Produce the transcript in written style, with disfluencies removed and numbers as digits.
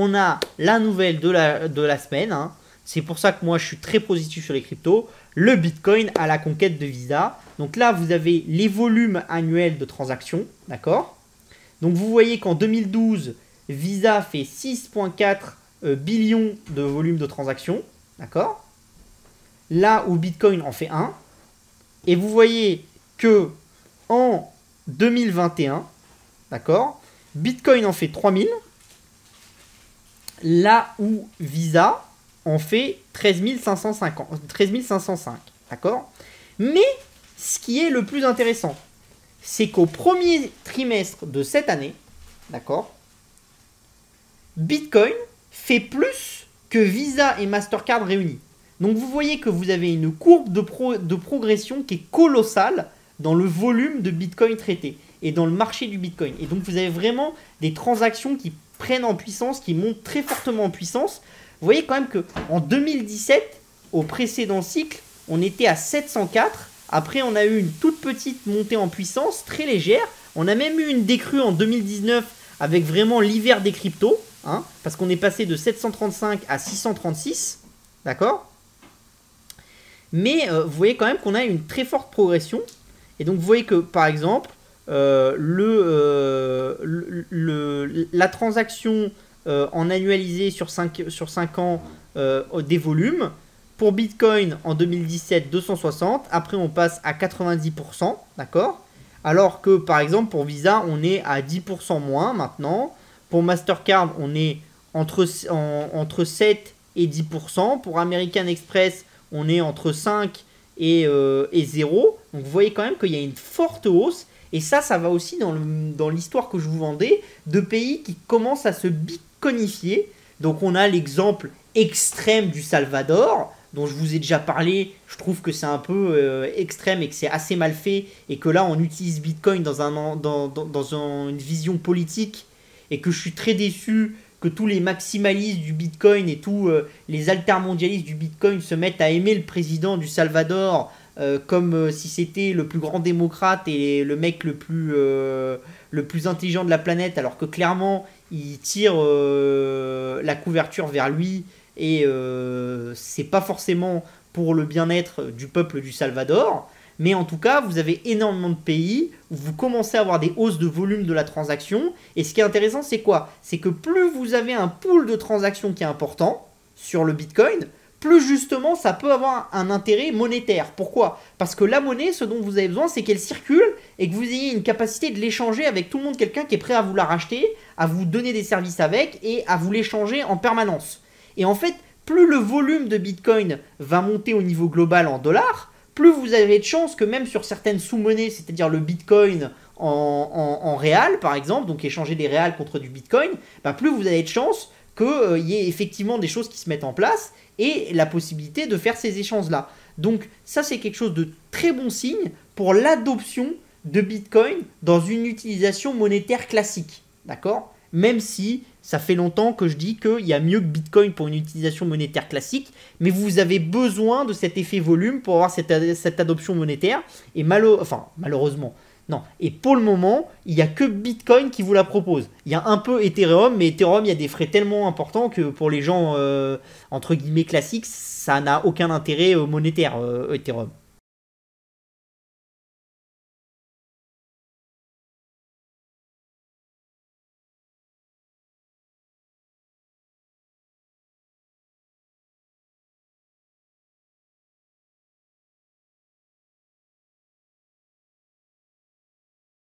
on a la nouvelle de la semaine. Hein. C'est pour ça que moi, je suis très positif sur les cryptos. Le Bitcoin à la conquête de Visa. Donc là, vous avez les volumes annuels de transactions. D'accord? Donc vous voyez qu'en 2012, Visa fait 6,4 billions de volume de transactions. D'accord? Là où Bitcoin en fait 1. Et vous voyez que en 2021, d'accord, Bitcoin en fait 3000. Là où Visa en fait 13 505. D'accord? Mais ce qui est le plus intéressant, c'est qu'au premier trimestre de cette année, d'accord, Bitcoin fait plus que Visa et Mastercard réunis. Donc vous voyez que vous avez une courbe de progression qui est colossale dans le volume de Bitcoin traité et dans le marché du Bitcoin. Et donc vous avez vraiment des transactions qui prennent en puissance, qui montent très fortement en puissance. Vous voyez quand même qu'en 2017, au précédent cycle, on était à 704. Après, on a eu une toute petite montée en puissance, très légère. On a même eu une décrue en 2019 avec vraiment l'hiver des cryptos. Hein, parce qu'on est passé de 735 à 636. D'accord? Mais vous voyez quand même qu'on a une très forte progression. Et donc vous voyez que par exemple, la transaction en annualisé sur 5 ans des volumes, pour Bitcoin en 2017, 260. Après, on passe à 90%. D'accord? Alors que par exemple, pour Visa, on est à 10% moins maintenant. Pour Mastercard, on est entre 7 et 10%. Pour American Express, on est entre 5 et 0. Donc vous voyez quand même qu'il y a une forte hausse. Et ça va aussi dans l'histoire que je vous vendais de pays qui commencent à se bitcoinifier. Donc on a l'exemple extrême du Salvador, dont je vous ai déjà parlé. Je trouve que c'est un peu extrême et que c'est assez mal fait. Et que là, on utilise Bitcoin dans une vision politique. Et que je suis très déçu que tous les maximalistes du Bitcoin et tous les altermondialistes du Bitcoin se mettent à aimer le président du Salvador comme si c'était le plus grand démocrate et le mec le plus intelligent de la planète, alors que clairement, il tire la couverture vers lui et c'est pas forcément pour le bien-être du peuple du Salvador. Mais en tout cas, vous avez énormément de pays où vous commencez à avoir des hausses de volume de la transaction. Et ce qui est intéressant, c'est quoi? C'est que plus vous avez un pool de transactions qui est important sur le Bitcoin, plus justement ça peut avoir un intérêt monétaire. Pourquoi? Parce que la monnaie, ce dont vous avez besoin, c'est qu'elle circule et que vous ayez une capacité de l'échanger avec tout le monde, quelqu'un qui est prêt à vous la racheter, à vous donner des services avec et à vous l'échanger en permanence. Et en fait, plus le volume de Bitcoin va monter au niveau global en dollars, plus vous avez de chances que même sur certaines sous-monnaies, c'est-à-dire le Bitcoin en réal par exemple, donc échanger des réals contre du Bitcoin, plus vous avez de chances qu'il y ait effectivement des choses qui se mettent en place et la possibilité de faire ces échanges-là. Donc ça, c'est quelque chose de très bon signe pour l'adoption de Bitcoin dans une utilisation monétaire classique. D'accord? Même si ça fait longtemps que je dis qu'il y a mieux que Bitcoin pour une utilisation monétaire classique, mais vous avez besoin de cet effet volume pour avoir cette adoption monétaire. Et malheureusement, non. Et pour le moment, il n'y a que Bitcoin qui vous la propose. Il y a un peu Ethereum, mais Ethereum, il y a des frais tellement importants que pour les gens, entre guillemets, classiques, ça n'a aucun intérêt monétaire, Ethereum.